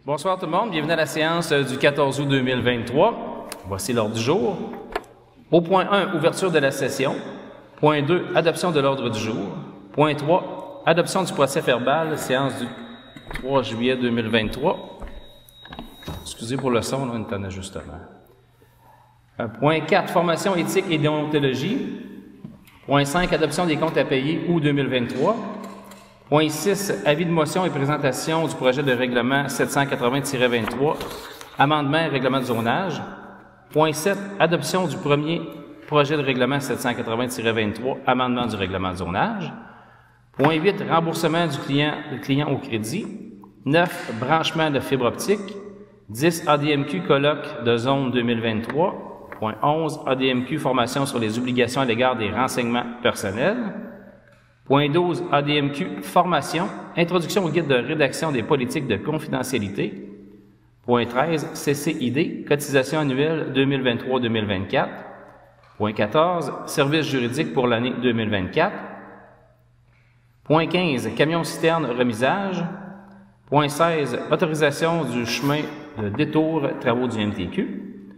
Bonsoir tout le monde, bienvenue à la séance du 14 août 2023. Voici l'ordre du jour. Au point 1, ouverture de la session. Point 2, adoption de l'ordre du jour. Point 3, adoption du procès-verbal, séance du 3 juillet 2023. Excusez pour le son, là, on est en ajustement. Point 4, formation éthique et déontologie. Point 5, adoption des comptes à payer août 2023. Point 6, avis de motion et présentation du projet de règlement 780-23, amendement et règlement de zonage. Point 7, adoption du premier projet de règlement 780-23, amendement du règlement de zonage. Point 8, remboursement du client au crédit. 9, branchement de fibre optique. 10, ADMQ colloque de zone 2023. Point 11, ADMQ formation sur les obligations à l'égard des renseignements personnels. Point 12, ADMQ formation, introduction au guide de rédaction des politiques de confidentialité. Point 13, CCID, cotisation annuelle 2023-2024. Point 14, service juridique pour l'année 2024. Point 15, camion-citerne remisage. Point 16, autorisation du chemin de détour travaux du MTQ.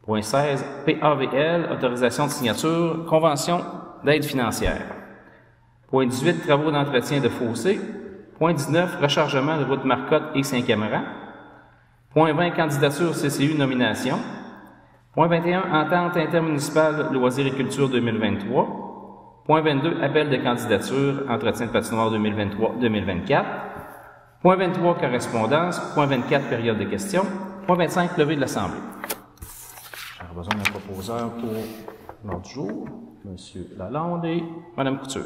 Point 16, PAVL, autorisation de signature, convention d'aide financière. Point 18, travaux d'entretien de fossés. Point 19, rechargement de route Marcotte et Saint-Cameron. Point 20, candidature CCU nomination. Point 21, entente intermunicipale loisirs et culture 2023. Point 22, appel de candidature, entretien de patinoire 2023-2024. Point 23, correspondance. Point 24, période de questions. Point 25, levée de l'Assemblée. J'ai besoin d'un proposeur pour l'ordre du jour. M. Lalonde et Mme Couture.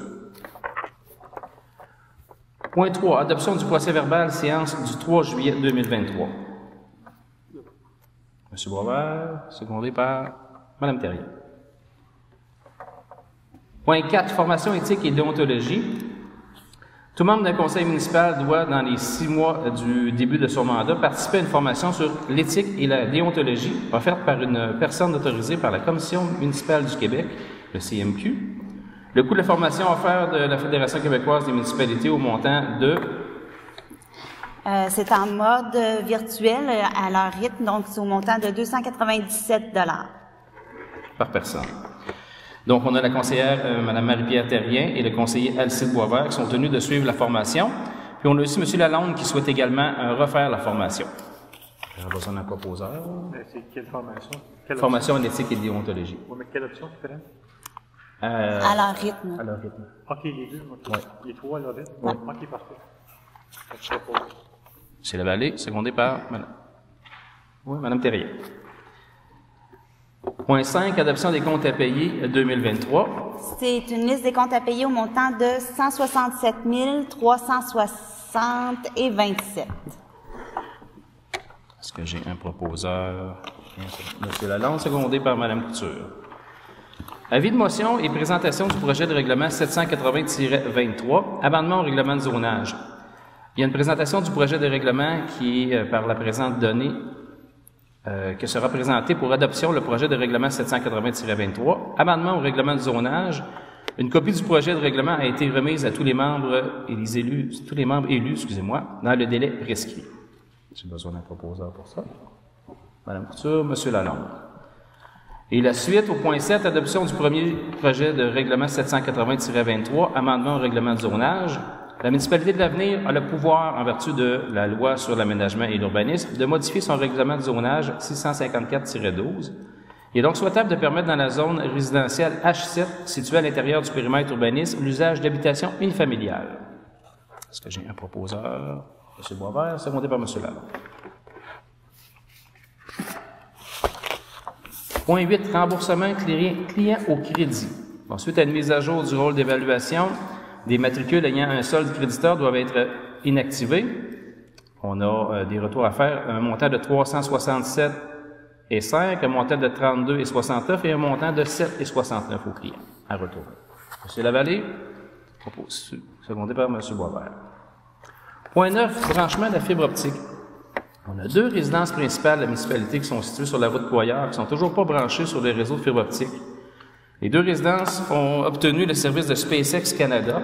Point 3. Adoption du procès-verbal, séance du 3 juillet 2023. M. Boisvert, secondé par Mme Terrien. Point 4. Formation éthique et déontologie. Tout membre d'un conseil municipal doit, dans les 6 mois du début de son mandat, participer à une formation sur l'éthique et la déontologie offerte par une personne autorisée par la Commission municipale du Québec, le CMQ. Le coût de la formation offert de la Fédération québécoise des municipalités au montant de... c'est en mode virtuel à leur rythme, donc c'est au montant de 297 $ par personne. Donc, on a la conseillère Mme Marie-Pierre Terrien et le conseiller Alcide Boisvert qui sont tenus de suivre la formation. Puis, on a aussi M. Lalonde qui souhaite également refaire la formation. J'ai besoin d'un proposeur. C'est quelle formation? Formation en éthique et déontologie. Oui, mais quelle option tu fais? à leur rythme. À leur rythme. OK, les deux. Okay. Ouais. Les trois à leur rythme? Ouais. OK, parfait. Je propose. C'est Lavallée, secondé par Mme Terrien. Point 5, adoption des comptes à payer 2023. C'est une liste des comptes à payer au montant de 167 360 et 27. Est-ce que j'ai un proposeur? M. Lalonde, secondé par Mme Couture. Avis de motion et présentation du projet de règlement 780-23, amendement au règlement de zonage. Il y a une présentation du projet de règlement qui est par la présente donnée que sera présenté pour adoption le projet de règlement 780-23, amendement au règlement de zonage. Une copie du projet de règlement a été remise à tous les membres et les élus, dans le délai prescrit. J'ai besoin d'un proposeur pour ça. Mme Couture, M. Lalonde. Et la suite, au point 7, adoption du premier projet de règlement 780-23, amendement au règlement de zonage. La municipalité de l'Avenir a le pouvoir, en vertu de la loi sur l'aménagement et l'urbanisme, de modifier son règlement de zonage 654-12. Il est donc souhaitable de permettre dans la zone résidentielle H7, située à l'intérieur du périmètre urbanisme, l'usage d'habitation unifamiliale. Est-ce que j'ai un proposeur? M. Boisvert, secondé par M. Lalonde. Point 8, remboursement client au crédit. Ensuite, à une mise à jour du rôle d'évaluation, des matricules ayant un solde créditeur doivent être inactivés. On a des retours à faire, un montant de 367,5, un montant de 32,69 et un montant de 7,69 au client à retour. M. Lavallée, secondé par M. Boisvert. Point 9, branchement de la fibre optique. On a 2 résidences principales de la municipalité qui sont situées sur la route Poyard, qui ne sont toujours pas branchées sur le réseau de fibre optique. Les 2 résidences ont obtenu le service de SpaceX Canada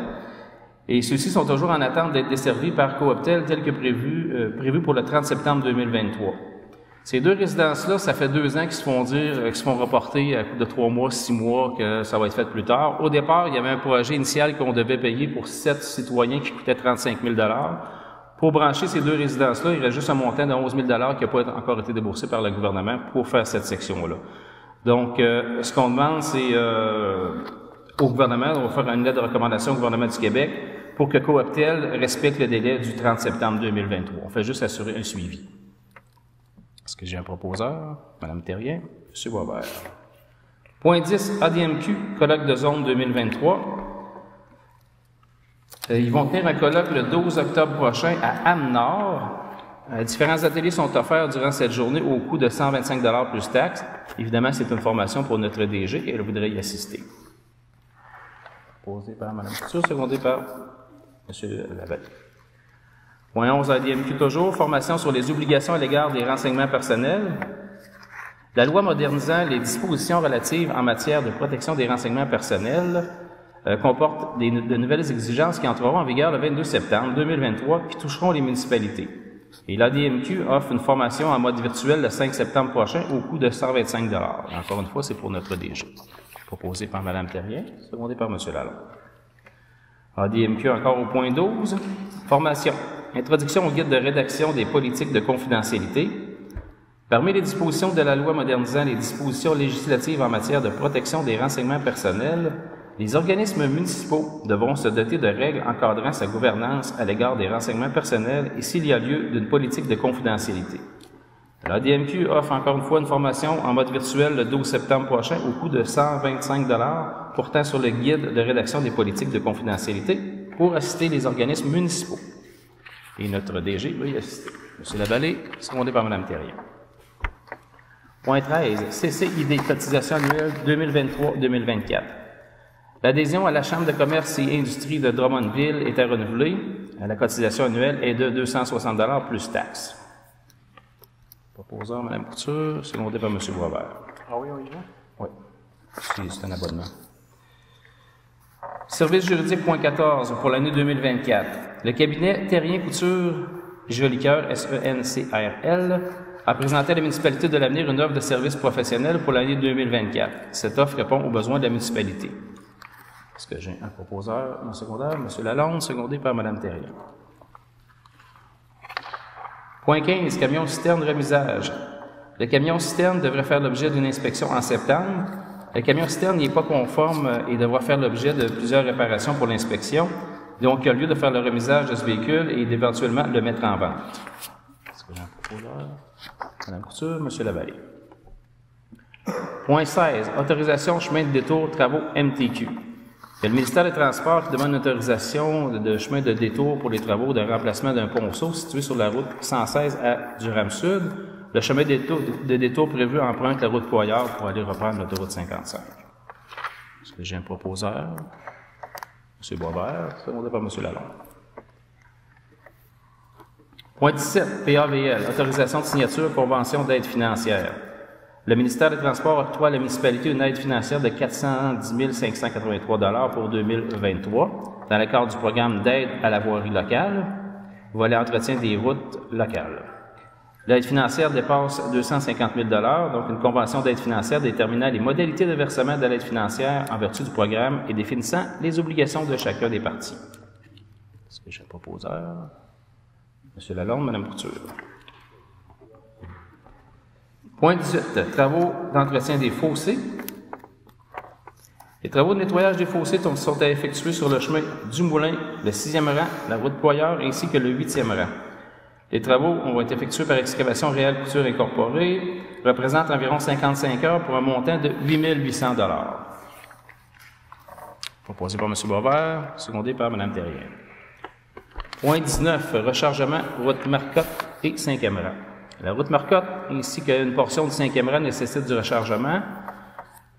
Et ceux-ci sont toujours en attente d'être desservis par Cooptel tel que prévu pour le 30 septembre 2023. Ces deux résidences-là, ça fait 2 ans qu'ils se font dire, qu'ils se font reporter à coup de 3 mois, 6 mois, que ça va être fait plus tard. Au départ, il y avait un projet initial qu'on devait payer pour 7 citoyens qui coûtait 35 000 $. Pour brancher ces deux résidences-là, il reste juste un montant de 11 000 $ qui n'a pas encore été déboursé par le gouvernement pour faire cette section-là. Donc, ce qu'on demande, c'est au gouvernement, on va faire une lettre de recommandation au gouvernement du Québec pour que Cooptel respecte le délai du 30 septembre 2023. On fait juste assurer un suivi. Est-ce que j'ai un proposeur? Mme Thérien? M. Boisvert. Point 10, ADMQ, colloque de zone 2023. Ils vont tenir un colloque le 12 octobre prochain à Anne-Nord. Différents ateliers sont offerts durant cette journée au coût de 125 $ plus taxes. Évidemment, c'est une formation pour notre DG et elle voudrait y assister. Proposé par Mme Couture, secondé par M. Lavallée. Point 11, ADMQ toujours, formation sur les obligations à l'égard des renseignements personnels. La loi modernisant les dispositions relatives en matière de protection des renseignements personnels comporte de nouvelles exigences qui entreront en vigueur le 22 septembre 2023 qui toucheront les municipalités. Et l'ADMQ offre une formation en mode virtuel le 5 septembre prochain au coût de 125 $. Encore une fois, c'est pour notre DG. Proposé par Mme Thérien, secondé par M. Lalonde. ADMQ encore au point 12. Formation. Introduction au guide de rédaction des politiques de confidentialité. Parmi les dispositions de la loi modernisant les dispositions législatives en matière de protection des renseignements personnels, les organismes municipaux devront se doter de règles encadrant sa gouvernance à l'égard des renseignements personnels et s'il y a lieu d'une politique de confidentialité. L'ADMQ offre encore une fois une formation en mode virtuel le 12 septembre prochain au coût de 125 $ portant sur le guide de rédaction des politiques de confidentialité pour assister les organismes municipaux. Et notre DG va y assister. M. Lavallée, secondé par Mme Thérien. Point 13. CCID, cotisation annuelle 2023-2024. L'adhésion à la Chambre de commerce et industrie de Drummondville est à renouveler. La cotisation annuelle est de 260 $ plus taxes. Proposeur, Mme Couture, secondé par M. Boisvert. Ah oui, on y va? Oui. C'est un abonnement. Service juridique, point 14, pour l'année 2024. Le cabinet Thérien-Couture Jolicoeur, SENCRL, a présenté à la municipalité de l'Avenir une offre de services professionnels pour l'année 2024. Cette offre répond aux besoins de la municipalité. Est-ce que j'ai un proposeur en secondaire? M. Lalonde, secondé par Mme Thérien. Point 15, camion-citerne remisage. Le camion-citerne devrait faire l'objet d'une inspection en septembre. Le camion-citerne n'est pas conforme et devra faire l'objet de plusieurs réparations pour l'inspection. Donc, il y a lieu de faire le remisage de ce véhicule et d'éventuellement le mettre en vente. Est-ce que j'ai un proposeur? Mme Couture, M. Lavallée. Point 16, autorisation chemin de détour travaux MTQ. Il y a le ministère des Transports qui demande une autorisation de chemin de détour pour les travaux de remplacement d'un ponceau situé sur la route 116 à Durham-Sud. Le chemin de détour prévu emprunte la route Poyard pour aller reprendre l'autoroute 55. Est-ce que j'ai un proposeur? M. Boisvert, secondé par M. Lalonde. Point 17, PAVL, autorisation de signature, convention d'aide financière. Le ministère des Transports octroie à la municipalité une aide financière de 410 583 $ pour 2023 dans le cadre du programme d'aide à la voirie locale, volet entretien des routes locales. L'aide financière dépasse 250 000 $, donc une convention d'aide financière déterminant les modalités de versement de l'aide financière en vertu du programme et définissant les obligations de chacun des parties. Est-ce que j'ai un proposeur? M. Lalonde, Mme Couture. Point 18. Travaux d'entretien des fossés. Les travaux de nettoyage des fossés sont à effectuer sur le chemin du Moulin, le 6e rang, la route Poyard, ainsi que le 8e rang. Les travaux vont être effectués par Excavation Réelle Couture Incorporée, représentent environ 55 heures pour un montant de 8 800 $. Proposé par M. Boisvert, secondé par Mme Thérien. Point 19. Rechargement, route Marcotte et 5e rang. La route Marcotte, ainsi qu'une portion du 5e rang, nécessite du rechargement.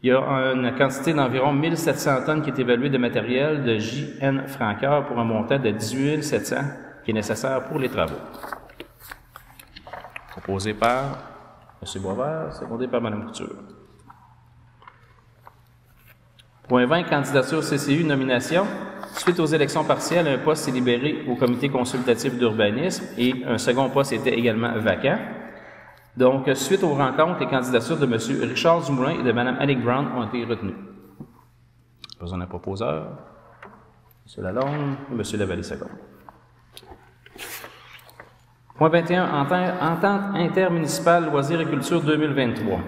Il y a une quantité d'environ 1700 tonnes qui est évaluée de matériel de J.N. Francoeur pour un montant de 18 700 qui est nécessaire pour les travaux. Proposé par M. Boisvert, secondé par Mme Couture. Point 20, candidature CCU, nomination. Suite aux élections partielles, un poste s'est libéré au comité consultatif d'urbanisme et un second poste était également vacant. Donc, suite aux rencontres, les candidatures de M. Richard Dumoulin et de Mme Annick Brown ont été retenues. Besoin d'un proposeur. M. Lalonde et M. Lavallée-Seconde. Point 21, entente intermunicipale loisirs et culture 2023.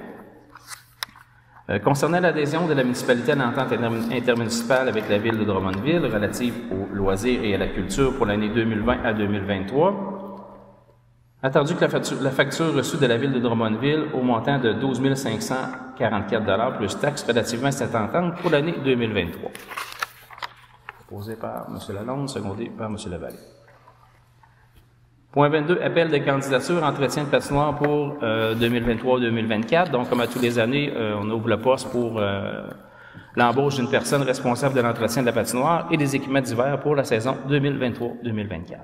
Concernant l'adhésion de la municipalité à l'entente intermunicipale avec la ville de Drummondville relative aux loisirs et à la culture pour l'année 2020 à 2023, attendu que la facture reçue de la ville de Drummondville au montant de 12 544 plus taxes relativement à cette entente pour l'année 2023. Proposé par M. Lalonde, secondé par M. Lavallée. Point 22, appel de candidature, entretien de patinoire pour 2023-2024. Donc, comme à toutes les années, on ouvre le poste pour l'embauche d'une personne responsable de l'entretien de la patinoire et des équipements d'hiver pour la saison 2023-2024.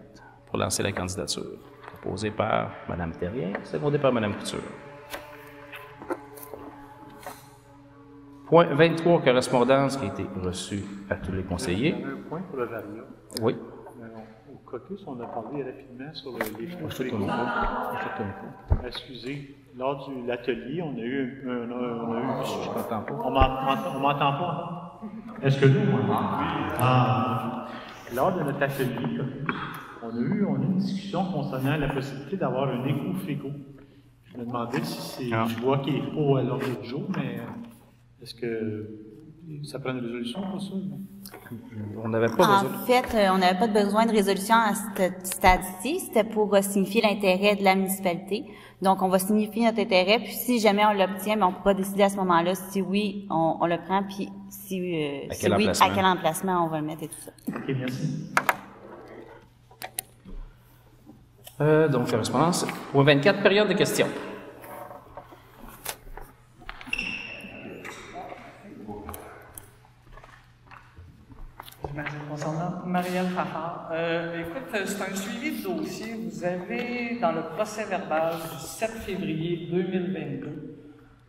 Pour lancer la candidature. Proposé par Mme Terrien, secondé par Mme Couture. Point 23, correspondance qui a été reçue à tous les conseillers. Il y a un point pour le Varia. Oui. Au caucus, on a parlé rapidement sur les fonds Je te frigos. tourne pas. Excusez, lors de l'atelier, on a eu Je t'entends pas. on m'entend pas? Est-ce que nous, on m'entend? Ah. Lors de notre atelier, on a eu une discussion concernant la possibilité d'avoir un éco-frigo. Je me demandais si c'est... Je vois qu'il est pas à l'ordre du jour, mais est-ce que ça prend une résolution pour ça? On n'avait pas En besoin. fait, on n'avait pas besoin de résolution à ce stade-ci. C'était pour signifier l'intérêt de la municipalité. Donc, on va signifier notre intérêt, puis si jamais on l'obtient, on pourra décider à ce moment-là si oui, on le prend, puis si oui, à quel emplacement on va le mettre et tout ça. OK, merci. Donc, correspondance. Point 24, période de questions. Concernant Marielle Fafard, écoute, c'est un suivi de dossier. Vous avez, dans le procès-verbal du 7 février 2022,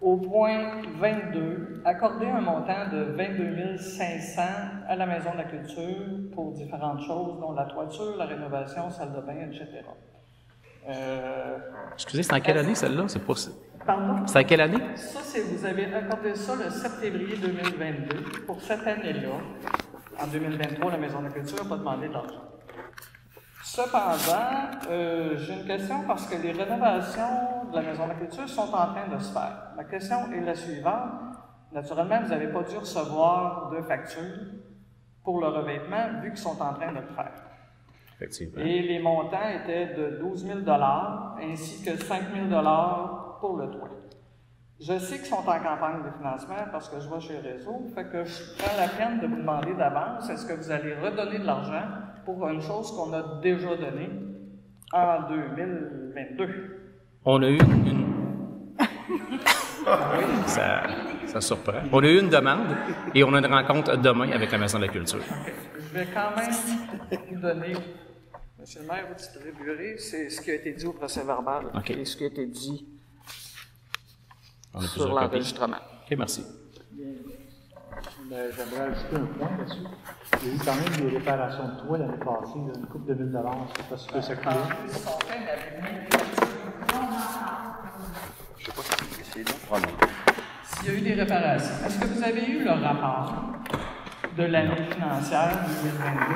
au point 22, accordé un montant de 22 500 à la Maison de la Culture pour différentes choses, dont la toiture, la rénovation, salle de bain, etc. Excusez, c'est en quelle année celle-là? C'est pas... Pardon? C'est en quelle année? Ça, vous avez accordé ça le 7 février 2022. Pour cette année-là, en 2023, la Maison de la Culture n'a pas demandé d'argent. Cependant, j'ai une question parce que les rénovations de la Maison de la Culture sont en train de se faire. La question est la suivante. Naturellement, vous n'avez pas dû recevoir de facture pour le revêtement vu qu'ils sont en train de le faire. Effectivement. Et les montants étaient de 12 000 ainsi que 5 000 pour le toit. Je sais qu'ils sont en campagne de financement parce que je vois chez Réseau, fait que je prends la peine de vous demander d'avance, est-ce que vous allez redonner de l'argent pour une chose qu'on a déjà donnée en 2022? On a eu une... ça surprend. On a eu une demande et on a une rencontre demain avec la Maison de la Culture. Okay. Je vais quand même vous donner, Monsieur le maire, vous distribuerez, c'est ce qui a été dit au procès-verbal et ce qui a été dit sur l'enregistrement. OK, merci. J'aimerais ajouter un point là-dessus. Il y a eu quand même des réparations de toit l'année passée, une couple de 1 000 $. Je sais pas si tu peux s'accueillir. Je sais pas si c'est là. S'il y a eu des réparations, est-ce que vous avez eu le rapport de l'année financière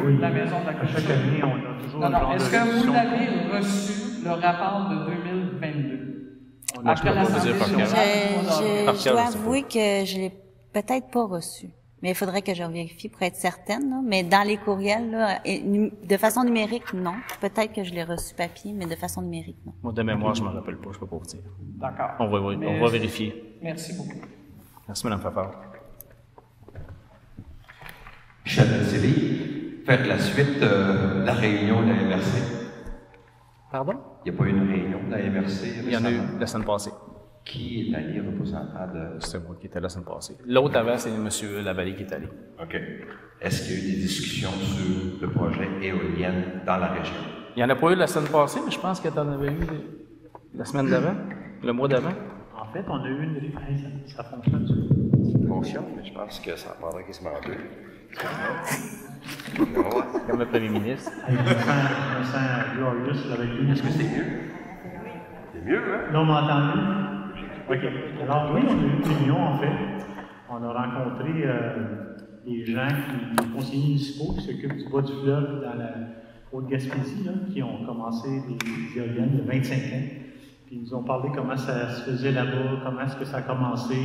2022 de la Maison de la Culture? Chaque année, on a toujours Non, non. Est-ce que vous avez reçu le rapport de 2022? Après l'Assemblée générale? Je dois avouer que je l'ai peut-être pas reçu. Mais il faudrait que je vérifie pour être certaine. Là. Mais dans les courriels, là, de façon numérique, non. Peut-être que je l'ai reçu papier, mais de façon numérique, non. Moi, de mémoire, je ne me rappelle pas, je ne peux pas vous dire. D'accord. On va vérifier. Merci beaucoup. Merci, Mme Fafard. Michel Céline, faire la suite de la réunion de la MRC. Pardon? Il n'y a pas eu une réunion de la MRC? Il y en a eu la semaine passée. Qui est allé représentant de... C'est moi qui étais là la semaine passée. L'autre avant, c'est M. Lavallée qui est allé. OK. Est-ce qu'il y a eu des discussions sur le projet éolienne dans la région? Il n'y en a pas eu la semaine passée, mais je pense que tu en avais eu la semaine d'avant, le mois d'avant. En fait, on a eu une... Ça fonctionne, ça? Ça fonctionne, mais je pense que ça en prendrait quasiment deux. Comme le premier ministre. Je me sens glorious avec lui. Est-ce que c'est mieux? C'est mieux, hein? Là, on m'entend mieux? OK. Alors, oui, on a eu une réunion, en fait. On a rencontré des gens des conseillers municipaux qui s'occupent du bas du fleuve dans la Haute-Gaspésie, qui ont commencé des éoliennes il y a 25 ans. Puis ils nous ont parlé comment ça se faisait là-bas, comment est-ce que ça a commencé,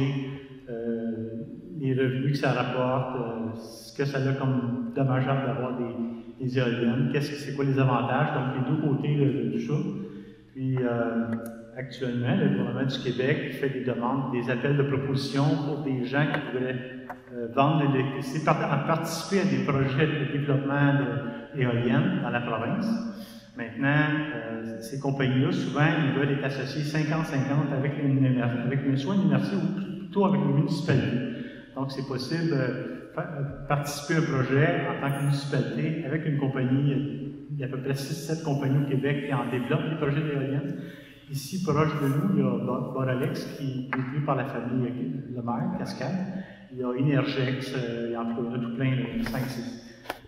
les revenus que ça rapporte, ce que ça a comme dommageable d'avoir des éoliennes, c'est quoi les avantages, donc les deux côtés de tout ça. Puis actuellement, le gouvernement du Québec fait des demandes, des appels de proposition pour des gens qui voudraient vendre l'électricité, participer à des projets de développement d'éoliennes dans la province. Maintenant, ces compagnies-là, souvent, ils veulent être associés 50-50 avec soit une université ou plutôt avec une municipalité. Donc, c'est possible de participer à un projet en tant que municipalité avec une compagnie. Il y a à peu près 6-7 compagnies au Québec qui en développent des projets d'éoliennes. Ici, proche de nous, il y a Boralex, qui est tenu par la famille Lemaire, Cascade. Il y a Energex, il y en a tout plein, 5-6.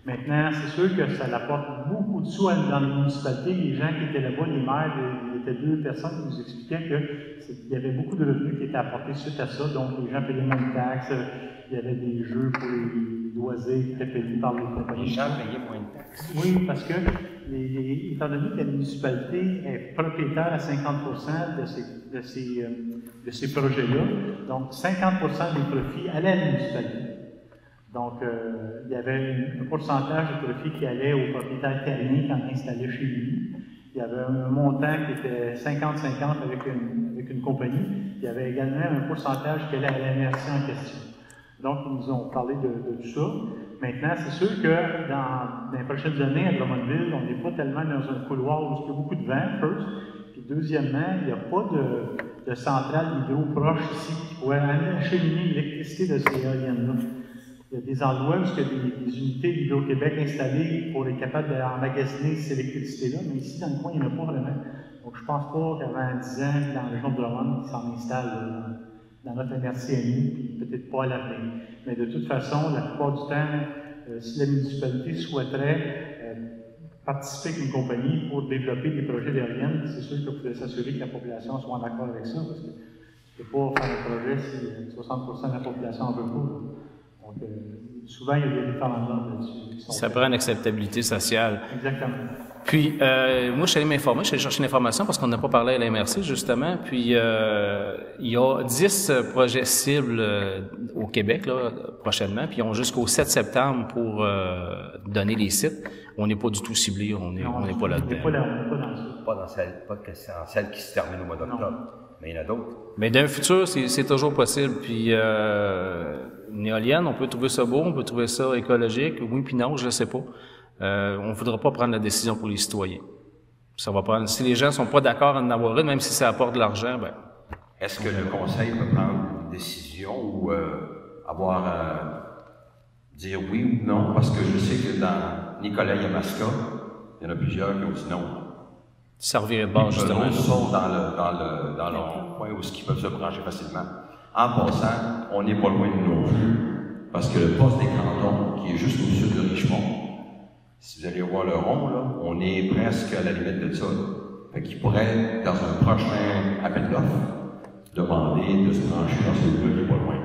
Maintenant, c'est sûr que ça apporte beaucoup de sous dans les municipalités. Les gens qui étaient là-bas, les maires, il y était 2 personnes qui nous expliquaient qu'il y avait beaucoup de revenus qui étaient apportés suite à ça. Donc, les gens payaient moins de taxes, il y avait des jeux pour les loisirs qui étaient payés par les compagnies. Les gens payaient moins de taxes. Oui, parce que, étant donné que la municipalité est propriétaire à 50% de ces projets-là, donc 50% des profits allaient à la municipalité. Donc, il y avait un pourcentage de profit qui allait au propriétaire terrien qui en installait chez lui. Il y avait un montant qui était 50-50 avec une compagnie. Il y avait également un pourcentage qui allait à la MRC en question. Donc, ils nous ont parlé de tout ça. Maintenant, c'est sûr que dans les prochaines années, à Drummondville, on n'est pas tellement dans un couloir où il y a beaucoup de vent, first. Puis, deuxièmement, il n'y a pas de centrale hydro proche ici qui pourrait acheminer l'électricité de ces éoliennes-là. Il y a des endroits où il y a des unités d'Hydro-Québec installées pour être capable d'emmagasiner cette électricité-là, mais ici, dans le coin, il n'y en a pas vraiment. Donc, je ne pense pas qu'avant 10 ans, dans la région de Drummond, ils s'en installent dans notre MRC à nous, puis peut-être pas à l'avenir. Mais de toute façon, la plupart du temps, si la municipalité souhaiterait participer avec une compagnie pour développer des projets d'éoliennes, c'est sûr qu'il faudrait s'assurer que la population soit en accord avec ça, parce que tu ne peux pas faire un projet si 60% de la population en veut pas. Donc, souvent, il y a des référendums là-dessus. Ça prend une acceptabilité sociale. Exactement. Puis, moi, je suis allé m'informer, je suis allé chercher l'information parce qu'on n'a pas parlé à la MRC, justement. Puis, il y a 10 projets cibles au Québec, là, prochainement. Puis, ils ont jusqu'au 7 septembre pour donner les sites. On n'est pas du tout ciblé, on n'est pas là-dedans. On n'est pas dans ça. Pas dans celle qui se termine au mois d'octobre. Mais il y en a d'autres. Mais d'un futur, c'est toujours possible. Puis, une éolienne, on peut trouver ça beau, on peut trouver ça écologique. Oui, puis non, je ne sais pas. On ne voudra pas prendre la décision pour les citoyens. Ça va prendre. Si les gens sont pas d'accord à en avoir une, même si ça apporte de l'argent, ben. Est-ce que le conseil peut prendre une décision ou dire oui ou non? Parce que je sais que dans Nicolet-Yamaska, il y en a plusieurs qui ont dit non. Servirait de base, justement. Ils sont dans leur coin où ils peuvent se brancher facilement. En passant, on n'est pas loin de nos vues, parce que le poste des cantons, qui est juste au sud de Richmond, si vous allez voir le rond, là, on est presque à la limite de ça. Fait qu'il pourrait, dans un prochain appel d'offres, demander de se brancher dans celui-là qui est pas loin.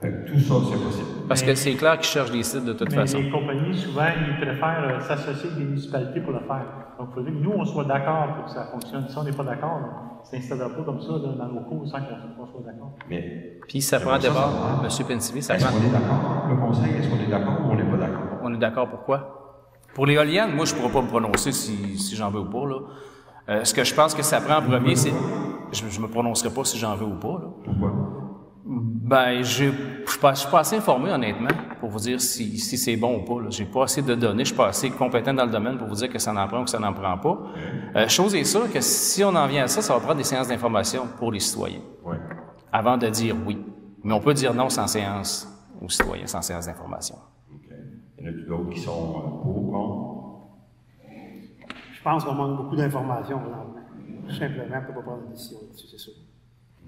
Fait que tout ça, c'est possible. Parce que c'est clair qu'ils cherchent des sites de toute façon. Les compagnies, souvent, ils préfèrent s'associer avec des municipalités pour le faire. Donc, il faudrait que nous, on soit d'accord pour que ça fonctionne. Si on n'est pas d'accord, ça ne s'installera pas comme ça dans nos cours sans qu'on soit d'accord. Puis ça prend d'abord, M. Pensivi, ça prend... Est-ce qu'on est d'accord? Le conseil, est-ce qu'on est d'accord ou on n'est pas d'accord? On est d'accord pourquoi? Pour l'éolienne, moi, je ne pourrais pas me prononcer si j'en veux ou pas, là. Ce que je pense que ça prend en premier, c'est... Je ne me prononcerai pas si j'en veux ou pas, là. Pourquoi? Ben, je suis pas assez informé, honnêtement, pour vous dire si c'est bon ou pas. J'ai pas assez de données, je suis pas assez compétent dans le domaine pour vous dire que ça en prend ou que ça n'en prend pas. Chose est sûre que si on en vient à ça, ça va prendre des séances d'information pour les citoyens. Oui. Avant de dire oui. Mais on peut dire non sans séance aux citoyens, sans séance d'information. OK. Il y en a d'autres qui sont pour ou contre? Je pense qu'on manque beaucoup d'informations, simplement, on ne peut pas prendre une décision là-dessus, c'est sûr.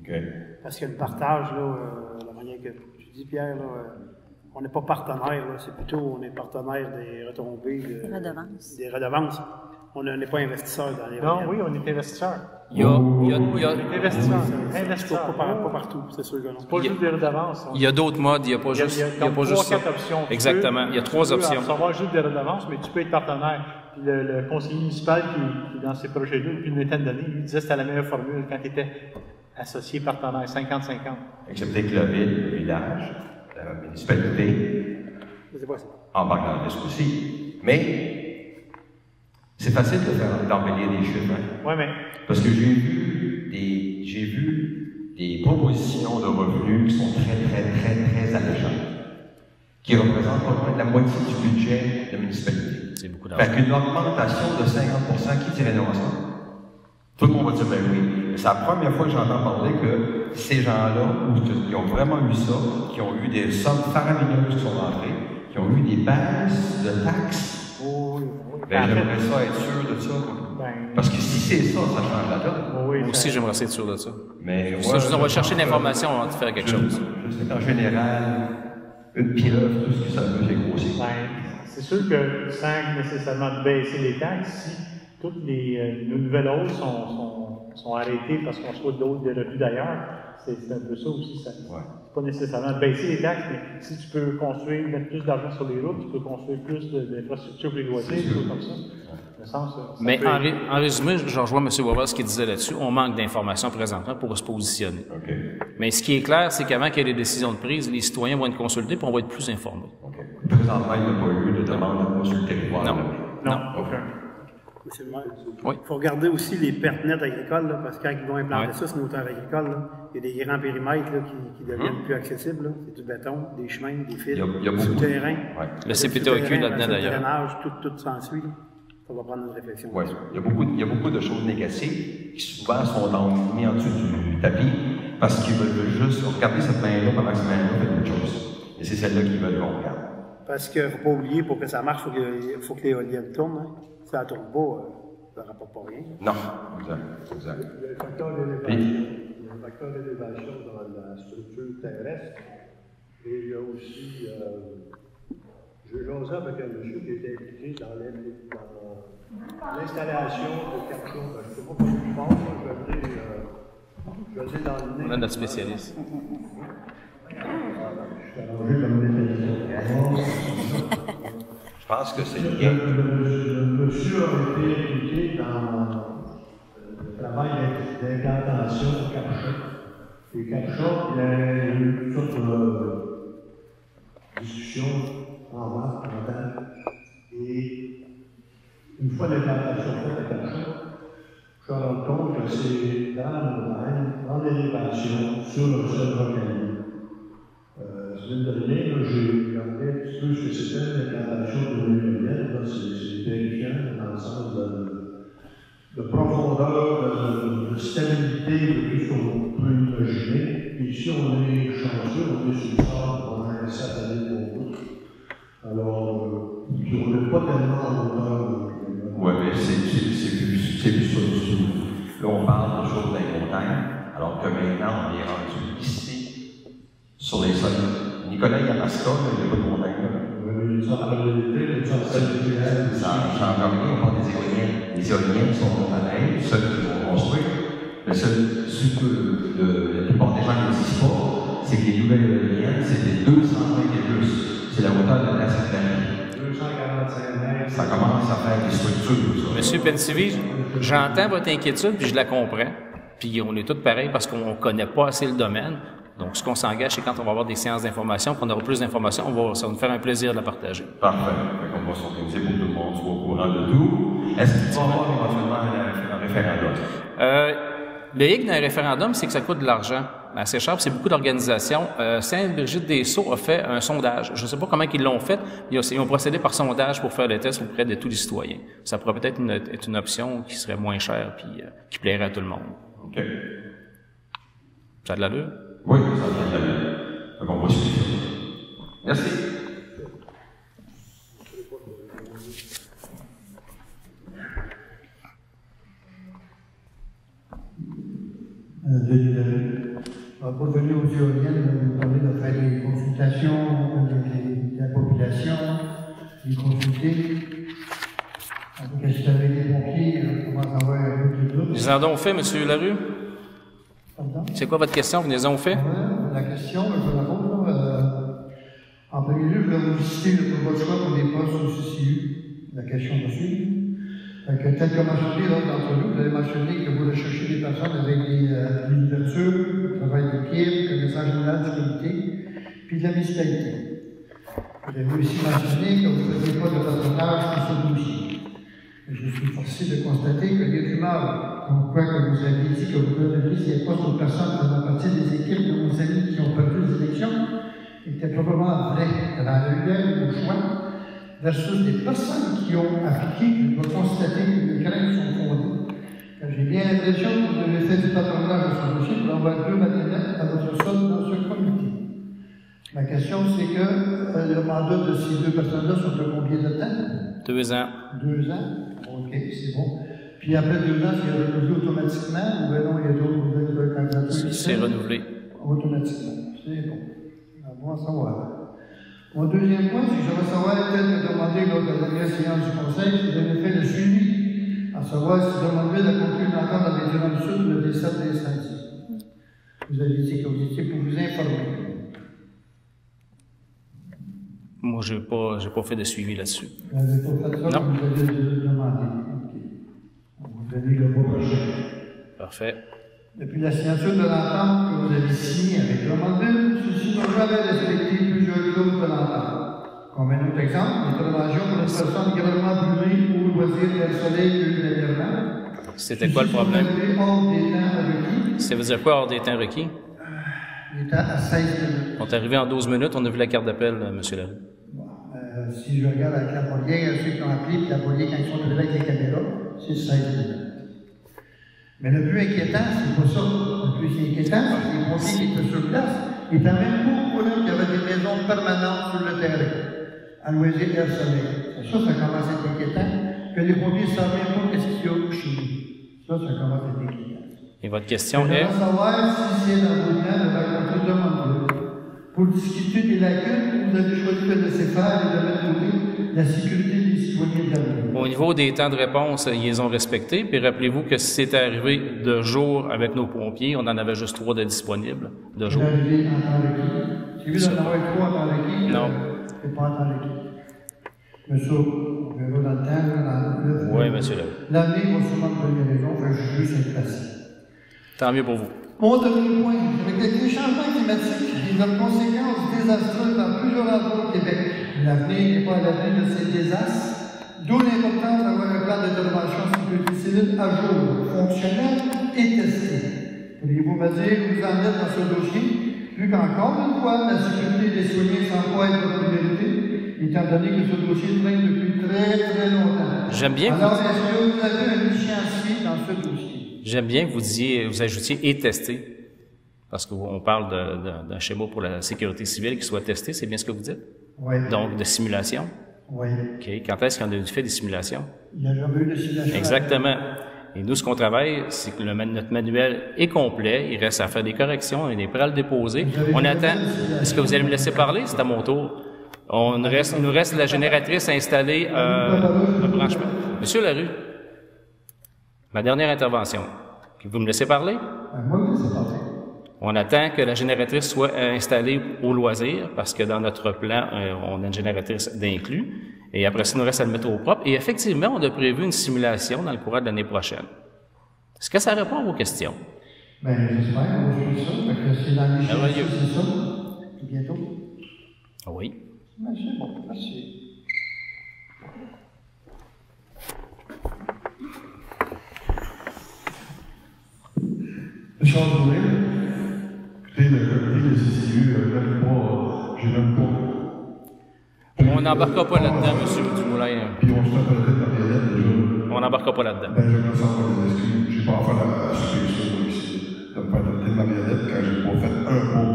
Okay. Parce que le partage, là, la manière que tu dis, Pierre, là, on n'est pas partenaire, là, c'est plutôt on est partenaire des retombées. Des redevances. On n'est pas investisseur dans les Non, oui, on est investisseur. Il y a Investisseur. Pas partout, c'est sûr que non. C'est pas juste des redevances. il y a d'autres modes, il n'y a pas juste, il y a pas juste ça. 3-4 options. Exactement, il y a 3 options. Tu peux recevoir juste des redevances, mais tu peux être partenaire. Puis le conseiller municipal qui est dans ces projets-là depuis une vingtaine d'années, il disait que c'était la meilleure formule quand tu étais associé partenaire, 50-50. Excepté que la ville, le village, la municipalité C'est pas ça. embarque dans le risque aussi. Mais c'est facile d'embellir des chiffres. Hein? Oui, mais Parce que j'ai vu des propositions de revenus qui sont très alléchantes, qui représentent pas loin de la moitié du budget de la municipalité. C'est beaucoup d'argent. Fait qu'une augmentation de 50%, qui dirait non à ça? Tout le monde va dire, ben oui. C'est la première fois que j'entends parler que ces gens-là, qui ont vraiment eu ça, qui ont eu des sommes faramineuses qui sont rentrées, qui ont eu des baisses de taxes, ben j'aimerais ça être sûr de ça. Parce que si c'est ça, ça change la donne. Moi aussi, j'aimerais être sûr de ça. Mais Ça, on va chercher l'information avant de faire quelque chose. Je sais qu'en général, une pieuvre, tout ce que ça veut, c'est grossir. c'est sûr que sans nécessairement baisser les taxes, si toutes nos nouvelles hausses sont arrêtées parce qu'on soit d'autres des revenus d'ailleurs, c'est un peu ça aussi. C'est pas nécessairement baisser les taxes, mais si tu peux mettre plus d'argent sur les routes, tu peux construire plus d'infrastructures pour les loisirs, des choses comme ça. Mais en résumé, je rejoins M. Weber ce qu'il disait là-dessus. On manque d'informations présentement pour se positionner. Okay. Mais ce qui est clair, c'est qu'avant qu'il y ait des décisions de prise, les citoyens vont être consultés et on va être plus informés. Okay. Présentement, il n'y a pas eu de demande sur le territoire. Non. Aucun. Monsieur le maire, Oui. il faut regarder aussi les pertes nettes agricoles, là, parce que quand ils vont implanter ça, c'est une hauteur agricole, là, il y a des grands périmètres là, qui deviennent plus accessibles. Là. C'est du béton, des chemins, des fils, Il y a beaucoup souterrains. Ouais. Le CPTAQ là-dedans, d'ailleurs. Le drainage, tout s'ensuit. Là. Ça va prendre une réflexion. Ouais. Il y a beaucoup de choses négatives qui souvent sont mis en dessous du tapis parce qu'ils veulent juste regarder cette main-là pendant que cette main-là fait autre chose. Et c'est celle-là qu'ils veulent qu'on regarde. Parce qu'il ne faut pas oublier, pour que ça marche, il faut que l'éolienne tourne. Hein. Si ça ne tourne pas, ça ne rapporte pas rien. Non, exact. Le facteur d'élévation dans la structure terrestre. Et il y a aussi, j'ai jasé avec un monsieur qui était impliqué dans l'installation de capteurs. Je ne sais pas comment je pense, je vais dire dans le nez. On a notre spécialiste. Je pense que c'est bien. Le monsieur a été impliqué dans le travail d'implantation de Capcha. Et Capcha, il y a eu toute discussion en masse, en tête. Et une fois l'implantation faite à Capcha, je me rends compte que c'est dans la montagne, en élévation, sur le sol volcanique. Semaine dernière, j'ai regardé un petit peu ce que c'était l'implantation de l'éolienne. C'est terrifiant dans le sens de profondeur, de stabilité de tout ce qu'on peut imaginer. Et ici, on est chanceux, on est sur le sable pendant un certain années pour vous. Alors, puis on n'est pas tellement en hauteur. Oui, mais c'est plus ça dessous. Là, on parle toujours des montagnes, alors que maintenant, on est rendu ici, sur les sols. Nicolas Yamaska, il n'y a pas de montagne là. Ça n'a encore rien, on parle des éoliennes. Les éoliennes sont en montagne, celles qui vont construire. La plupart des gens qui ne disent pas, c'est que les nouvelles éoliennes, c'est des 200 mètres et plus. C'est la hauteur de la Sainte-Marie. 245 mètres. Ça commence à faire des structures. Monsieur Pensivi, j'entends votre inquiétude, puis je la comprends. Puis on est tous pareils parce qu'on ne connaît pas assez le domaine. Donc, ce qu'on s'engage, c'est quand on va avoir des séances d'information, qu'on aura plus d'informations, ça va nous faire un plaisir de la partager. Parfait. On va s'organiser pour que tout le monde soit au courant de tout. Est-ce qu'il va y avoir éventuellement un référendum? Le hic d'un référendum, c'est que ça coûte de l'argent. Assez cher, c'est beaucoup d'organisations. Sainte-Brigitte-des-Sceaux a fait un sondage. Je ne sais pas comment ils l'ont fait. Ils ont procédé par sondage pour faire le test auprès de tous les citoyens. Ça pourrait peut-être être une option qui serait moins chère puis qui plairait à tout le monde. OK. Ça a de l'allure? Oui, ça a de l'allure. Donc, on va suivre. Merci. Pour venir aux éoliennes, vous parlez de faire des consultations avec la population, les consulter. En tout cas, si avec les pompiers, on commence à avoir un peu de doute. Vous en avez fait, M. Larue? Pardon? C'est quoi votre question? Vous les avez fait? La question, je vous la pose. En premier lieu, je vais vous citer votre choix pour les postes au CCU. La question va suivre. Tel que mentionné d'entre nous, vous avez mentionné que vous recherchez des personnes avec des ouvertures, travail d'équipe, connaissance générale du comité, puis de la municipalité. Vous avez aussi mentionné que vous ne faisiez pas de patronage sur ce dossier. Je suis forcé de constater qu'il y a du mal. Donc, quoi que vous aviez dit que vous donneriez ces postes aux personnes faisant partie des équipes de vos amis qui ont perdu les élections, était probablement vrai dans le lieu au choix, versus des personnes qui ont appliqué, je dois constater que les craintes sont fondées. Car j'ai bien l'impression que vous avez fait du patronage de ce dossier pour avoir 2 marionnettes à votre sol dans ce comité. Ma question, c'est que le mandat de ces 2 personnes-là sont de combien de temps? 2 ans. 2 ans? OK, c'est bon. Puis après 2 ans, c'est renouvelé automatiquement ou bien non, il y a d'autres nouvelles candidatures? C'est renouvelé. Automatiquement. C'est bon. Bon à savoir. Mon deuxième point, c'est que je veux savoir, tel que demandé lors de la dernière séance du Conseil, si vous avez fait le suivi, à savoir si vous demandez la conclure une entente avec Durham Sud le décès de l'incendie. Vous avez dit que vous étiez pour vous informer. Moi, je n'ai pas fait de suivi là-dessus. Vous n'avez pas fait ça, non. Vous avez demandé. OK. On vous donne le mot prochain. Parfait. Depuis la signature de l'entente que vous avez signée avec Drummondville, ceux-ci n'ont jamais respecté plusieurs clauses de l'entente. Comme un autre exemple, l'intervention pour une personne gravement brûlée ou loisir vers le soleil que eu dernièrement. C'était quoi le problème? Hors des temps requis. Ça veut dire quoi, hors des temps requis? Les temps à 16 minutes. On est arrivé en 12 minutes, on a vu la carte d'appel, M. Larue. Bon, si je regarde avec la polière, ceux qui ont appelé, puis la polière, quand ils sont arrivés avec les caméras, c'est 16 minutes. Mais le plus inquiétant, c'est pas ça. Le plus inquiétant, c'est que les pompiers qui étaient sur place étaient même pas au courant qu'il y avait des maisons permanentes sur le terrain, à loisir et à soleil. Ça commence à être inquiétant, que les pompiers ne savent même pas qu'est-ce qu'il y a chez nous. Ça commence à être inquiétant. Et votre question est? Je veux savoir si c'est dans vos plans de rencontrer Drummondville. Pour discuter des lacunes, vous avez choisi de laisser faire et de mettre au côté la sécurité des citoyens de l'avenir. Au niveau des temps de réponse, ils les ont respectés. Puis rappelez-vous que si c'était arrivé de jour avec nos pompiers, on en avait juste 3 de disponibles de jour. C'est arrivé en temps requis. J'ai vu d'en avoir 3 en temps requis. Non. C'est pas en temps requis. Mais ça, on verra dans le temps. Oui, monsieur Larue. L'avenir va sûrement me donner raison, je vais juste être patient. Tant mieux pour vous. Mon dernier point, avec les changements climatiques et leurs conséquences désastreuses dans plusieurs endroits au Québec, l'avenir n'est pas à l'abri de ces désastres, d'où l'importance d'avoir un plan d'intervention sécurité civile à jour, fonctionnel et testé. Pourriez-vous me dire où vous en êtes dans ce dossier, vu qu'encore une fois, la sécurité des citoyens semble pas être votre priorité, étant donné que ce dossier traîne depuis très longtemps. J'aime bien. Alors, est-ce que vous avez un échéancier dans ce dossier? J'aime bien que vous ajoutiez « et testé », parce qu'on parle d'un schéma pour la sécurité civile qui soit testé, c'est bien ce que vous dites? Oui. Donc, de simulation? Oui. OK. Quand est-ce qu'on a fait des simulations? Il n'y a jamais eu de simulation. Exactement. Et nous, ce qu'on travaille, c'est que notre manuel est complet, il reste à faire des corrections, on est prêt à le déposer. On attend. Est-ce que vous allez me laisser parler? C'est à mon tour. Il nous reste la génératrice installée le branchement. Monsieur Larue, ma dernière intervention. Vous me laissez parler? Moi, je laisse parler. On attend que la génératrice soit installée au loisir, parce que dans notre plan, on a une génératrice d'inclus. Et après ça, il nous reste à le mettre au propre. Et effectivement, on a prévu une simulation dans le courant de l'année prochaine. Est-ce que ça répond à vos questions? Bien, j'espère. Moi, je fais ça. Fait que c'est dans les Merveilleux. c'est ça. Puis bientôt. Oui. Ben, c'est bon. Merci. Charles Bourré, écoutez, le comité de CCU, j'ai même pas. On n'embarquera pas là-dedans, M. Dumoulin. Puis on se fait pas la tête marionnette déjà. On n'embarquera pas là-dedans. Ben, je me sens pas des excuses. J'ai pas enfin la supervision ici. De me faire traiter de marionnette quand j'ai pas fait un mot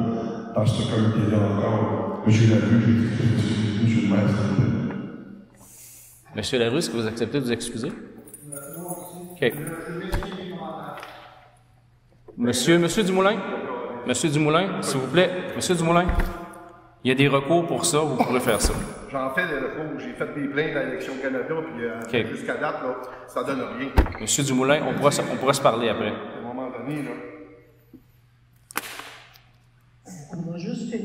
dans ce comité-là encore. Monsieur Larue, j'ai dit, monsieur le maire, s'il vous plaît. Monsieur Larue, est-ce que vous acceptez de vous excuser? OK. Monsieur Dumoulin? Monsieur Dumoulin, s'il vous plaît. Monsieur Dumoulin, il y a des recours pour ça, vous pourrez faire ça. J'en fais des recours. J'ai fait des plaintes à l'Élection Canada, puis jusqu'à date, là, ça donne rien. Monsieur Dumoulin, on pourra se parler après. À un moment donné, là. On va juste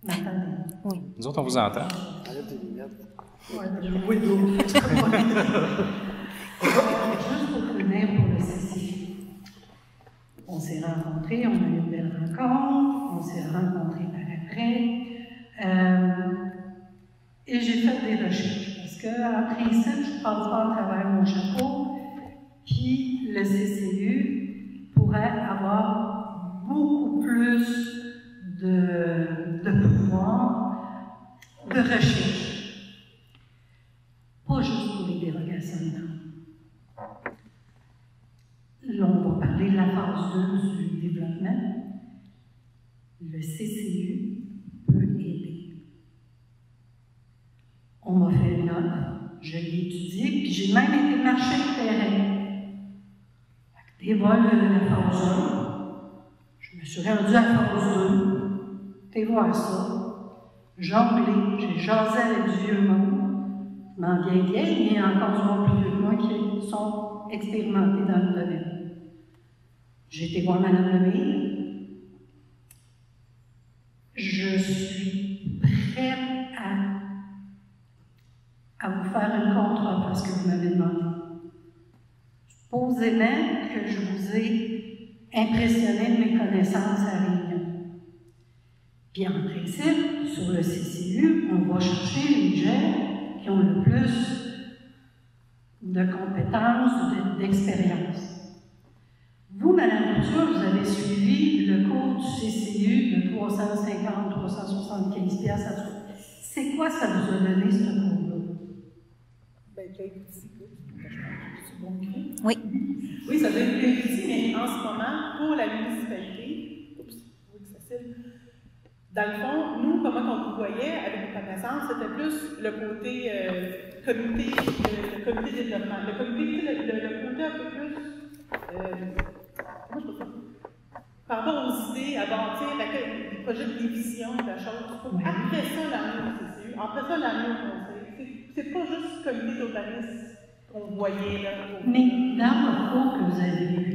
m'attendre. Oui. Nous autres, on vous entend. Arrête tes lunettes. Oui, oui, oui. Juste pour finir pour le CCI. On s'est rencontrés, on a eu une belle rencontre, on s'est rencontrés par après. Et j'ai fait des recherches parce qu'en principe, je ne passe pas à travers mon chapeau, puis le CCU pourrait avoir beaucoup plus de pouvoir de recherche. Pas juste pour les dérogations de normes. Là, on va parler de la phase 2 du développement. Le CCU peut aider. On m'a fait une note, je l'ai étudiée, puis j'ai même été marcher le terrain. Des vols de la phase 1, je me suis rendue à la phase 2. T'es voir ça. Jonglé, j'ai jasé avec du vieux monde. Je m'en viens vieille, mais il y a encore du monde plus vieux que moi qui sont expérimentés dans le domaine. J'ai été voir Mme Lemire. Je suis prête à vous faire une contre-offre parce que vous m'avez demandé. Supposément que je vous ai impressionné de mes connaissances à Réunion. Puis en principe, sur le CCU, on va chercher les gens qui ont le plus de compétences, d'expérience. Vous, Mme Couture, vous avez suivi le cours du CCU de 350-375 piastres. C'est quoi ça vous a donné, ce cours-là? Ben, c'est bon. Oui. Oui, ça doit être bien utile, mais en ce moment, pour la municipalité, dans le fond, nous, comment on vous voyait avec nos connaissances, c'était plus le côté comité de développement. Le côté un peu plus. Comment je peux faire? Par rapport aux idées à bâtir, des projets de division, de la chose. Après ça, l'amener au CCU. Après ça, l'amener au conseil. C'est pas juste comité d'urbanisme qu'on voyait là. Mais dans le cours que vous avez vu,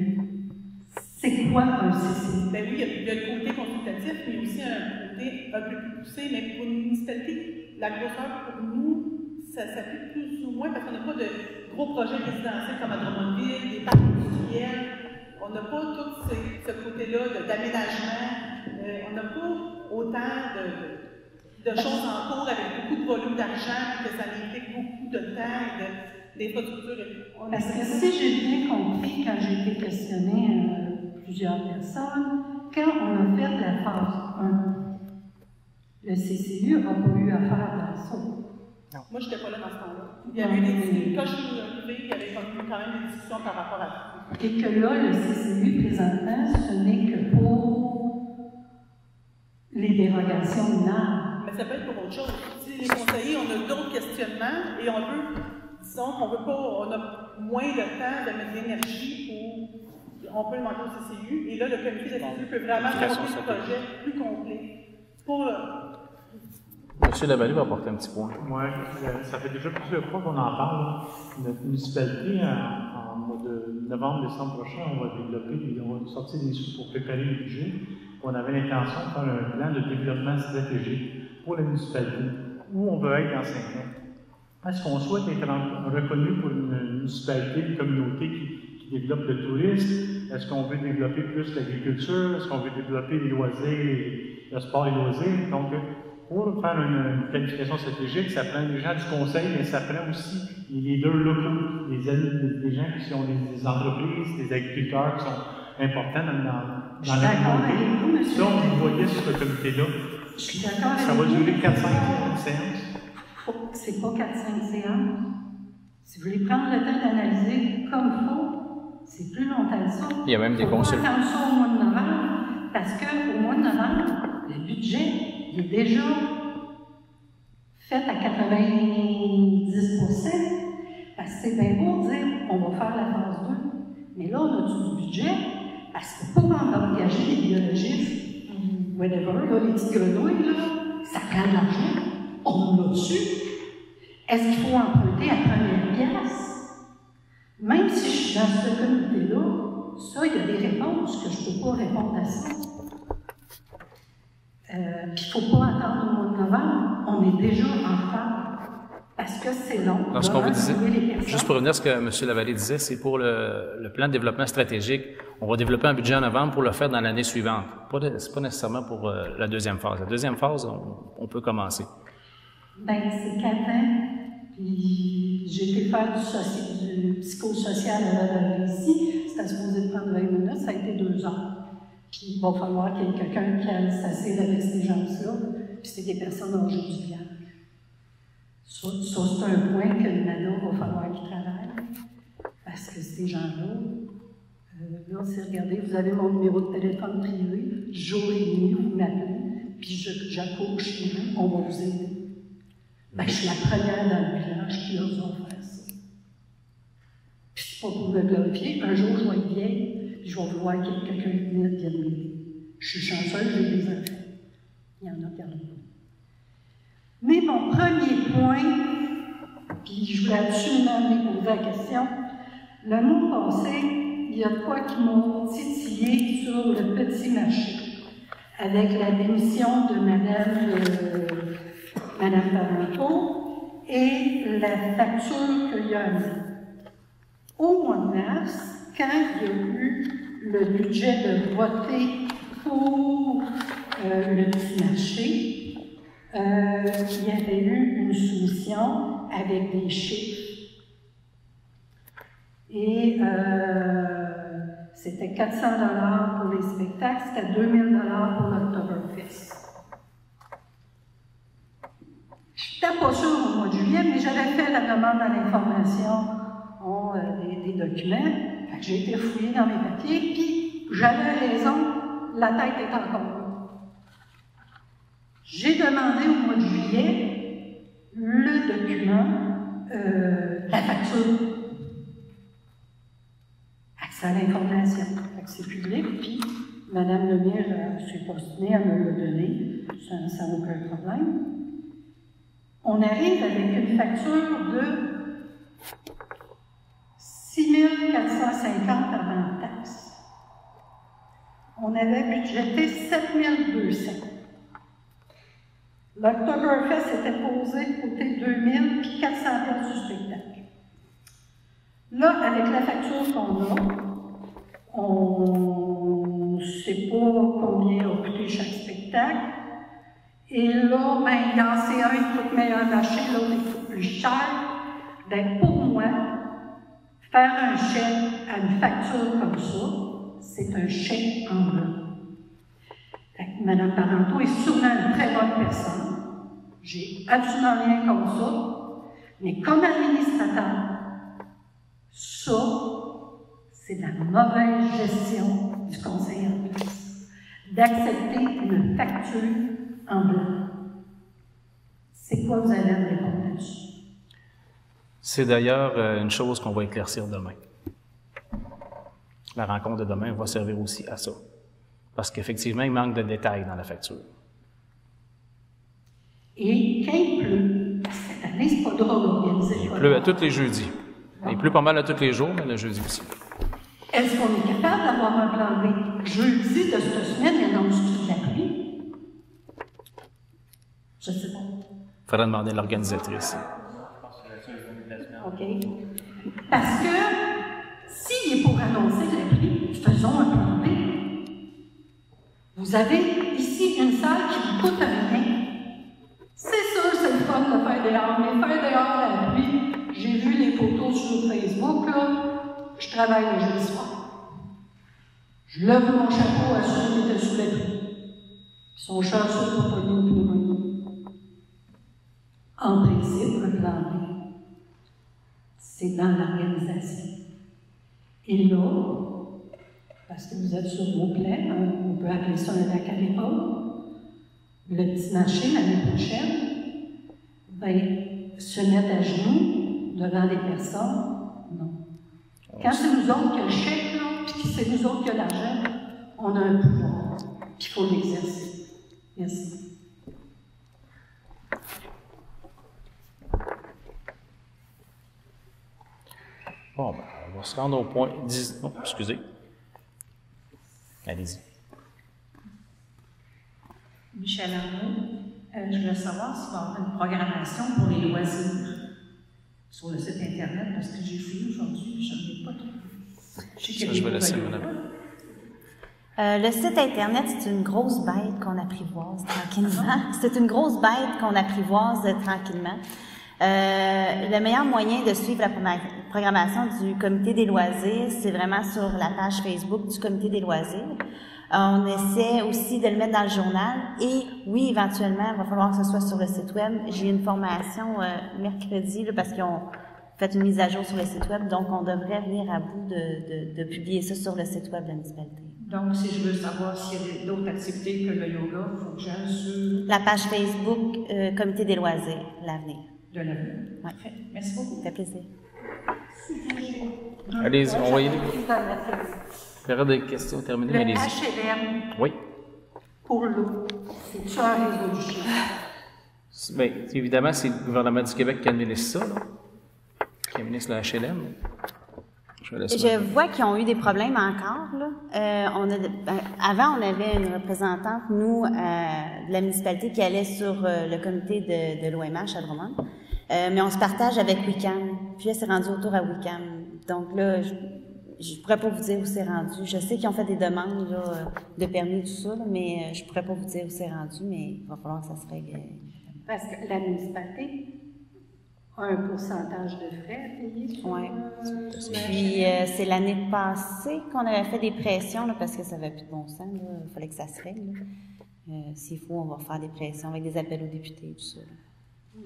c'est quoi un CCU? Ben oui, il y a le côté consultatif, mais il y a aussi un côté un peu plus poussé, mais pour une municipalité, la grosseur pour nous, ça s'applique plus ou moins parce qu'on n'a pas de gros projets résidentiels comme à Drummondville, des parcs industriels. On n'a pas tout ce côté-là d'aménagement. On n'a pas autant de choses en cours avec beaucoup de volume d'argent, que ça implique beaucoup de temps et d'infrastructures. Parce que si j'ai bien compris, quand j'ai été questionnée plusieurs personnes, quand on a fait la phase 1, le CCU n'a pas eu affaire dans ça. Non. Moi, je n'étais pas là dans ce temps-là. Il y avait des discussions. Quand je suis arrivée, il y avait quand même des discussions par rapport à ça. Et que là, le CCU, présentement, ce n'est que pour les dérogations mineures. Mais ça peut être pour autre chose. Si les conseillers, on a d'autres questionnements et on veut, disons qu'on veut pas, on a moins de temps de mettre de l'énergie pour, on peut demander au CCU. Et là, le comité de CCU peut vraiment monter le projet plus complet. M. Lavallée va apporter un petit point. Oui, ça fait déjà plusieurs fois qu'on en parle. Notre municipalité, en mois de novembre-décembre prochain, on va sortir des sous pour préparer le budget. On avait l'intention de faire un plan de développement stratégique pour la municipalité, où on veut être dans 5 ans. Est-ce qu'on souhaite être reconnu pour une municipalité, une communauté qui développe le tourisme? Est-ce qu'on veut développer plus l'agriculture? Est-ce qu'on veut développer les loisirs, le sport et loisirs? Donc, pour faire une planification stratégique, ça prend les gens du conseil, mais ça prend aussi les leaders locaux, les gens qui sont des entreprises, des agriculteurs qui sont importants dans la communauté. Ça, on les voyait sur ce comité-là. Je suis d'accord avec vous. Ça va durer 4-5 séances. C'est pas 4-5 séances. Si vous voulez prendre le temps d'analyser comme il faut, c'est plus longtemps que ça. Il y a même des consultants. On va attendre ça au mois de novembre, parce qu'au mois de novembre, le budget il est déjà fait à 90%, parce que c'est bien beau de dire on va faire la phase 2, mais là, on a du budget Parce que pour engager les biologistes, whatever, là, les petites grenouilles, là, ça prend de l'argent. On l'a su. Est-ce qu'il faut emprunter à première pièce? Même si je suis dans ce comité-là, ça, il y a des réponses que je ne peux pas répondre à ça. Puis il ne faut pas attendre au mois de novembre. On est déjà en retard. Parce que c'est long. Donc, ce qu'on vous disait, juste pour revenir à ce que M. Lavallée disait, c'est pour le plan de développement stratégique. On va développer un budget en novembre pour le faire dans l'année suivante. C'est pas nécessairement pour la deuxième phase. La deuxième phase, on peut commencer. Bien, c'est 4 ans. Puis j'ai été faire du psychosocial à la ici. C'était supposé prendre 20 minutes, ça a été 2 heures. Puis il va falloir qu'il y ait quelqu'un qui s'assied avec ces gens-là. Puis c'est des personnes âgées du village. Ça, c'est un point que le NADA va falloir qu'il travaille. Parce que ces gens-là, là, c'est regardez, vous avez mon numéro de téléphone privé, jour et nuit, vous m'appelez, puis j'accouche chez vous, on va vous aider. Ben, je suis la première dans le village qui ose faire ça. Puis c'est pas pour me glorifier, un jour je vais être vieille, puis je vais vouloir qu'il y ait quelqu'un qui vienne m'aider. Je suis chanceuse, j'ai des enfants. Il y en a qui en ont pas. Mais mon premier point, puis je voulais absolument me poser la question, le mois passé, il y a quoi qui m'a titillé sur le petit marché, avec la démission de Madame Parenteau et la facture qu'il y a amenée. Au mois de mars, quand il y a eu le budget de voter pour le petit marché, il y avait eu une soumission avec des chiffres. Et c'était 400 $ pour les spectacles, c'était 2000 $ pour l'Octoberfest. Je n'étais pas sûre au mois de juillet, mais j'avais fait la demande à l'information des documents. J'ai été fouillée dans mes papiers, puis j'avais raison, la tête est encore là. J'ai demandé au mois de juillet le document, la facture, accès à l'information, c'est public, puis Mme Lemire s'est postinée à me le donner, sans aucun problème. On arrive avec une facture de 6 450 avant taxe. On avait budgété 7 200. L'Octoberfest était posé côté 2000 puis 400 $ du spectacle. Là, avec la facture qu'on a, on ne sait pas combien a coûté chaque spectacle. Et là, ben, il y en a un qui coûte meilleur marché, l'autre qui coûte plus cher. Ben, pour moi, faire un chèque à une facture comme ça, c'est un chèque en blanc. Mme Parenteau est sûrement une très bonne personne. J'ai absolument rien contre ça. Mais comme administrateur, ça, c'est de la mauvaise gestion du conseil en place. D'accepter une facture en blanc. C'est quoi vous allez me répondre là-dessus? C'est d'ailleurs une chose qu'on va éclaircir demain. La rencontre de demain va servir aussi à ça. Parce qu'effectivement, il manque de détails dans la facture. Et quand il pleut, cette année, c'est pas drôle d'organiser. Il pleut à tous les jeudis. Il pleut pas mal à tous les jours, mais le jeudi aussi. Est-ce qu'on est capable d'avoir un plan B? Jeudi de cette semaine, il y a de la pluie. Je ne sais pas. Il faudra demander à l'organisatrice. OK. Parce que s'il est pour annoncer la pluie, faisons un plan B. Vous avez ici une salle qui vous coûte rien. C'est sûr, c'est le fun de faire dehors, mais faire dehors la pluie, j'ai vu les photos sur Facebook, là, je travaille le jeudi soir. Je lève mon chapeau à ceux qui étaient sous la pluie. Ils sont chanceux pour pas une pneumonie. En principe, le plan B, c'est dans l'organisation. Et là, parce que vous êtes sur vos plaies, on peut appeler ça un lac à l'épaule, le petit marché l'année prochaine, ben, se mettre à genoux devant des personnes, non. Quand c'est nous autres qui a le chèque, là, puis c'est nous autres qui a l'argent, On a un pouvoir, puis il faut l'exercer. Merci. Bon, ben, on va se rendre au point 10. Oh, excusez. Allez-y. Michel Arnaud, je voulais savoir s'il va y avoir une programmation pour les loisirs sur le site Internet, parce que j'ai fouillé aujourd'hui et je n'en ai pas trouvé. Je vais laisser madame. Le site Internet, c'est une grosse bête qu'on apprivoise tranquillement. C'est une grosse bête qu'on apprivoise tranquillement. Le meilleur moyen de suivre la programmation du Comité des loisirs, c'est vraiment sur la page Facebook du Comité des loisirs. On essaie aussi de le mettre dans le journal et oui, éventuellement, il va falloir que ce soit sur le site web. J'ai eu une formation mercredi là, parce qu'ils ont fait une mise à jour sur le site web, donc on devrait venir à bout de publier ça sur le site web de la municipalité. Donc, si je veux savoir s'il y a d'autres activités que le yoga, il faut que j'aille sur... La page Facebook Comité des loisirs, l'avenir. De l'avenir. Ouais. Merci beaucoup. Ça fait plaisir. Allez-y, on va y aller. Période de questions terminée, Le allez-y. HLM Oui. pour l'eau, c'est-tu en résolution? Bien, évidemment, c'est le gouvernement du Québec qui administre ça, là. Qui administre le HLM. Je vois qu'ils ont eu des problèmes encore. Là. Avant, on avait une représentante, nous, de la municipalité, qui allait sur le comité de l'OMH à Drummond. Mais on se partage avec Wicam. Puis là, c'est rendu autour à Wicam. Donc là, je ne pourrais pas vous dire où c'est rendu. Je sais qu'ils ont fait des demandes là, de permis, tout ça, là, mais je ne pourrais pas vous dire où c'est rendu, mais il va falloir que ça se règle. Parce que la municipalité a un pourcentage de frais à payer. Oui. Puis c'est l'année passée qu'on avait fait des pressions, là, parce que ça n'avait plus de bon sens. Là. Il fallait que ça se règle. S'il faut, on va faire des pressions avec des appels aux députés, tout ça.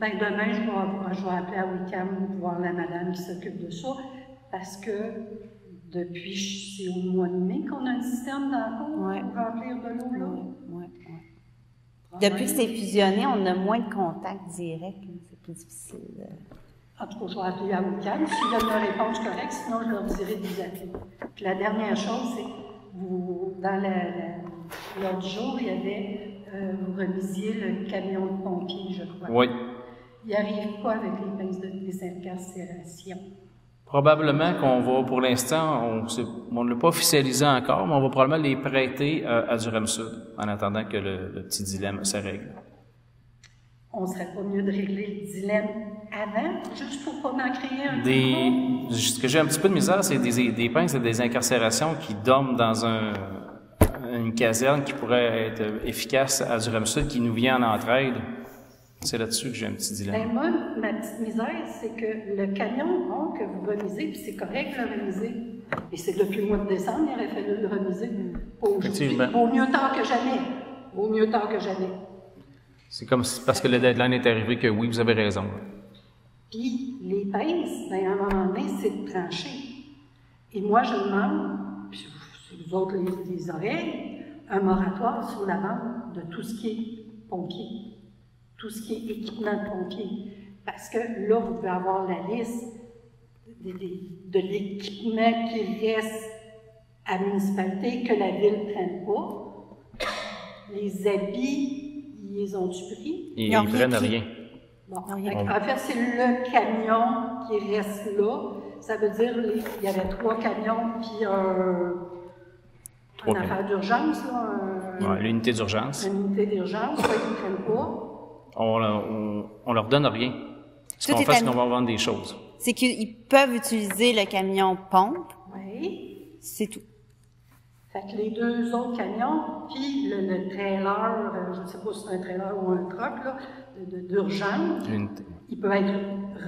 Bien, demain, je vais appeler à Wicam pour voir la madame qui s'occupe de ça, parce que depuis, c'est au mois de mai qu'on a un système dans le cours pour remplir de l'eau là. Oui. Depuis que c'est fusionné, on a moins de contacts directs. C'est plus difficile. En tout cas, je vais appeler à Wicam. S'ils donnent une réponse correcte, sinon je leur dirai de vous appeler. Puis la dernière chose, c'est que dans l'autre jour, il y avait, vous remisiez le camion de pompiers, je crois. Oui. Il arrive quoi avec les pinces de désincarcération? Probablement qu'on va, pour l'instant, on ne l'a pas officialisé encore, mais on va probablement les prêter à du REM-Sud, en attendant que le petit dilemme se règle. On serait pas mieux de régler le dilemme avant, juste pour pas en créer un Ce que j'ai un petit peu de misère, c'est des pinces de désincarcération qui dorment dans une caserne qui pourrait être efficace à du REM-Sud, qui nous vient en entraide. C'est là-dessus que j'ai un petit dilemme. Ben moi, ma petite misère, c'est que le camion que vous remisez, puis c'est correct de le remiser, et c'est depuis le mois de décembre, il aurait fallu le remiser. Aujourd'hui, vaut mieux tard que jamais. Vaut mieux tard que jamais. C'est comme parce que le deadline est arrivé que oui, vous avez raison. Puis les pinces, ben, à un moment donné, c'est de trancher. Et moi, je demande, puis vous autres les oreilles, un moratoire sur la vente de tout ce qui est pompier. Tout ce qui est équipement de pompiers. Parce que là, vous pouvez avoir la liste de l'équipement qui reste à la municipalité que la ville ne prenne pas. Les habits, ils les ont-tu pris? Ils ne prennent rien. Bon, en fait, c'est le camion qui reste là. Ça veut dire il y avait 3 camions puis une affaire d'urgence. L'unité d'urgence. Une unité d'urgence, ça, ils ne prennent pas. On leur donne rien. Ce qu'on fait, c'est qu'on va vendre des choses. C'est qu'ils peuvent utiliser le camion pompe. Oui. C'est tout. Fait que les 2 autres camions, puis le trailer, je ne sais pas si c'est un trailer ou un truck, là, d'urgence, ils peuvent être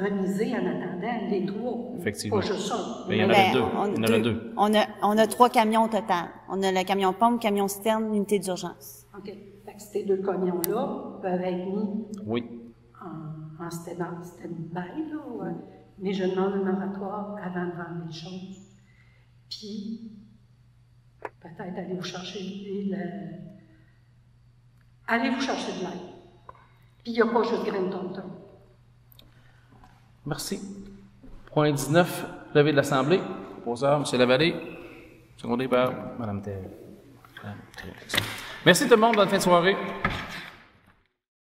remisés en attendant les 3. Effectivement. Pas juste ça. Mais il y en avait deux. On a 3 camions au total. On a le camion pompe, camion citerne, l'unité d'urgence. OK. Fait que ces 2 camions-là peuvent être mis en stand-by, là, mais je demande un moratoire avant de vendre les choses. Puis, peut-être aller vous chercher allez vous chercher de l'aide. Puis, il n'y a pas juste grain de tonton. Merci. Point 19, levée de l'Assemblée. Proposeur, M. Lavallée. Secondé par Mme Thérèse. Merci tout le monde, bonne fin de soirée.